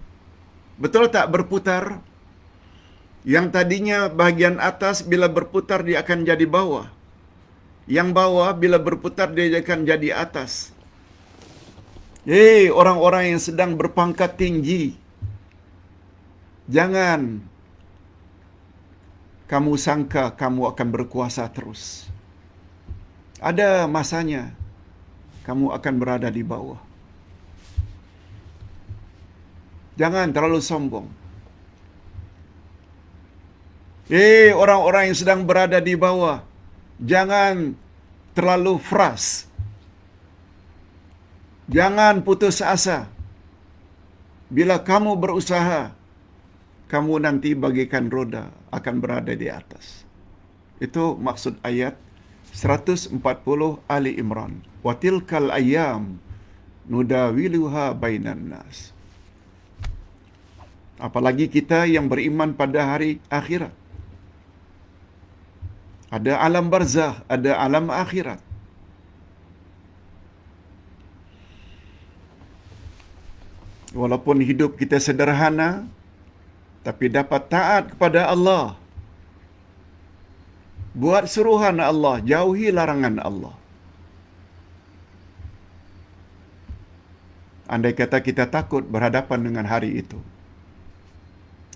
betul tak berputar? Yang tadinya bahagian atas bila berputar dia akan jadi bawah. Yang bawah bila berputar dia akan jadi atas. Orang-orang yang sedang berpangkat tinggi, jangan kamu sangka kamu akan berkuasa terus. Ada masanya kamu akan berada di bawah. Jangan terlalu sombong. Orang-orang yang sedang berada di bawah, jangan terlalu fras. Jangan putus asa. Bila kamu berusaha, kamu nanti bagaikan roda akan berada di atas. Itu maksud ayat 140 Ali Imran. Wa tilkal ayyam nudawiluha bainan nas. Apalagi kita yang beriman pada hari akhirat. Ada alam barzakh, ada alam akhirat. Walaupun hidup kita sederhana, tapi dapat taat kepada Allah. Buat suruhan Allah, jauhi larangan Allah. Andai kata kita takut berhadapan dengan hari itu.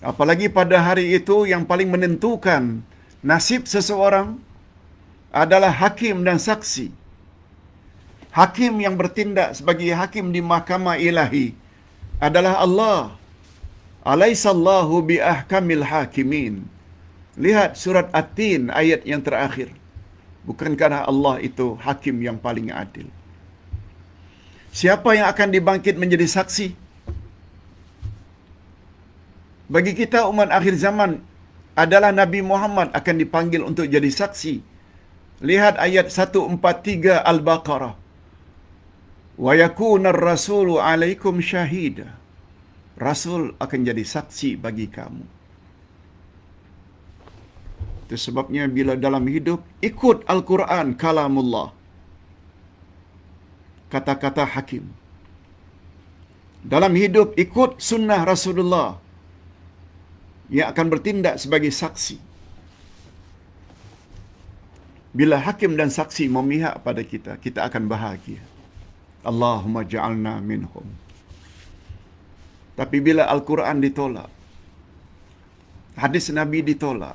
Apalagi pada hari itu yang paling menentukan nasib seseorang adalah hakim dan saksi. Hakim yang bertindak sebagai hakim di mahkamah ilahi adalah Allah. Alaisallahu biahkamil hakimin. Lihat surat At-Tin ayat yang terakhir. Bukankah Allah itu hakim yang paling adil? Siapa yang akan dibangkit menjadi saksi? Bagi kita umat akhir zaman adalah Nabi Muhammad akan dipanggil untuk jadi saksi. Lihat ayat 143 Al-Baqarah. Wa yakunar rasulu alaikum syahida. Rasul akan jadi saksi bagi kamu. Itu sebabnya bila dalam hidup, ikut Al-Quran, kalamullah. Kata-kata hakim. Dalam hidup, ikut sunnah Rasulullah yang akan bertindak sebagai saksi. Bila hakim dan saksi memihak pada kita, kita akan bahagia. Allahumma ja'alna minhum. Tapi bila Al-Quran ditolak, hadis Nabi ditolak,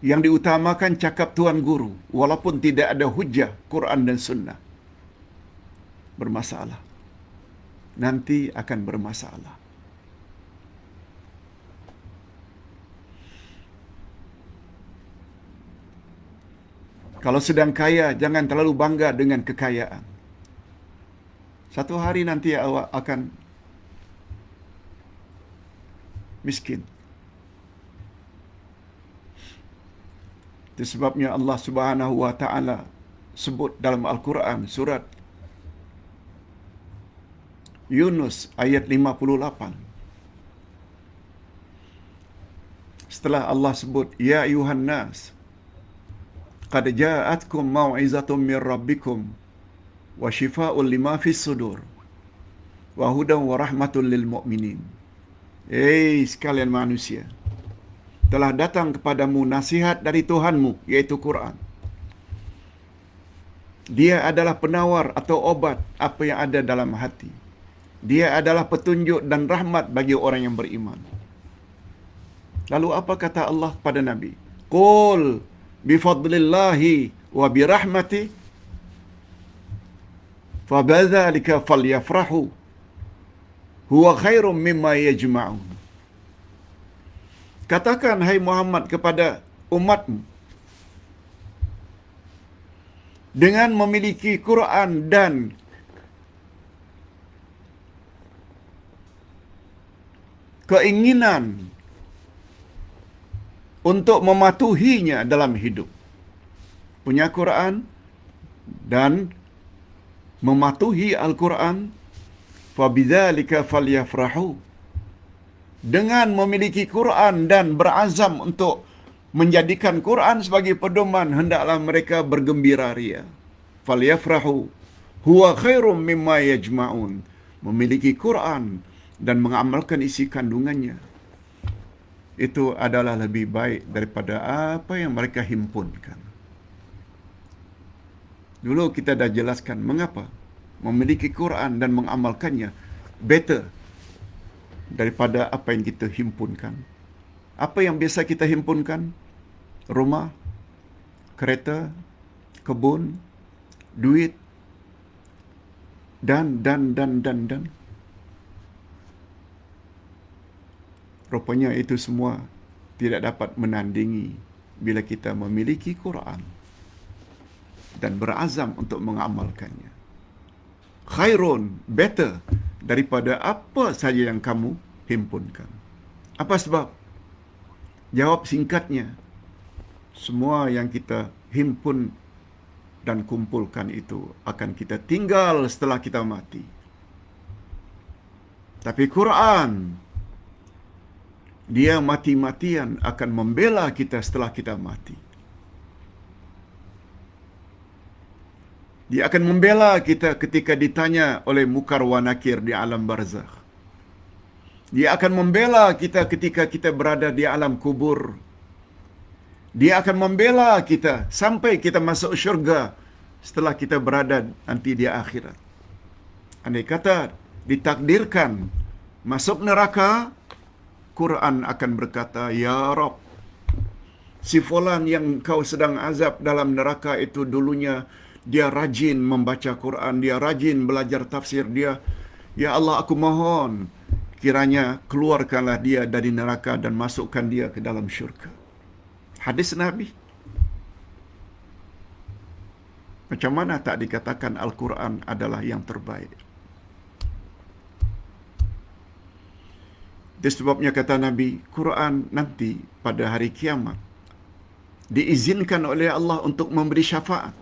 yang diutamakan cakap Tuan Guru, walaupun tidak ada hujah Quran dan Sunnah, bermasalah. Nanti akan bermasalah. Kalau sedang kaya, jangan terlalu bangga dengan kekayaan. Satu hari nanti awak akan miskin. Itu sebabnya Allah Subhanahu wa taala sebut dalam Al-Quran surat Yunus ayat 58. Setelah Allah sebut ya ayuhan nas qad ja'atkum mau'izatun mir rabbikum wa shifaa'un lima fis sudur wa hudan wa rahmatun lil mu'minin. Sekalian manusia, telah datang kepadamu nasihat dari Tuhanmu, yaitu Quran. Dia adalah penawar atau obat apa yang ada dalam hati. Dia adalah petunjuk dan rahmat bagi orang yang beriman. Lalu apa kata Allah kepada Nabi? Qul bifadlillahi wa birahmati fabadzalika falyafrahu huwa khairum mimma yajma'un. Katakan hai Muhammad kepada umatmu, dengan memiliki Quran dan keinginan untuk mematuhinya dalam hidup. Punya Quran dan mematuhi Al-Quran, fabidzalika falyafrahu. Dengan memiliki Quran dan berazam untuk menjadikan Quran sebagai pedoman, hendaklah mereka bergembira ria. Falyafrahu huwa khairum mimma yajma'un. Memiliki Quran dan mengamalkan isi kandungannya, itu adalah lebih baik daripada apa yang mereka himpunkan. Dulu kita dah jelaskan mengapa memiliki Quran dan mengamalkannya better daripada apa yang kita himpunkan. Apa yang biasa kita himpunkan? Rumah, kereta, kebun, duit, dan. Rupanya itu semua tidak dapat menandingi bila kita memiliki Quran dan berazam untuk mengamalkannya. Khairun, better daripada apa saja yang kamu himpunkan. Apa sebab? Jawab singkatnya, semua yang kita himpun dan kumpulkan itu akan kita tinggal setelah kita mati. Tapi Quran, dia mati-matian akan membela kita setelah kita mati. Dia akan membela kita ketika ditanya oleh Munkar wa Nakir di alam barzakh. Dia akan membela kita ketika kita berada di alam kubur. Dia akan membela kita sampai kita masuk syurga setelah kita berada nanti di akhirat. Andai kata ditakdirkan masuk neraka, Quran akan berkata, Ya Rabb, si fulan yang kau sedang azab dalam neraka itu dulunya dia rajin membaca Quran, dia rajin belajar tafsir dia. Ya Allah, aku mohon kiranya keluarkanlah dia dari neraka dan masukkan dia ke dalam syurga. Hadis Nabi. Macam mana tak dikatakan Al-Quran adalah yang terbaik? Itu sebabnya kata Nabi, Quran nanti pada hari kiamat diizinkan oleh Allah untuk memberi syafaat,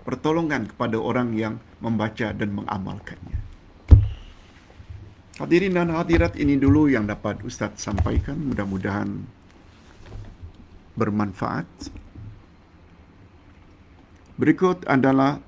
pertolongan kepada orang yang membaca dan mengamalkannya. Hadirin dan hadirat, ini dulu yang dapat Ustaz sampaikan. Mudah-mudahan bermanfaat. Berikut adalah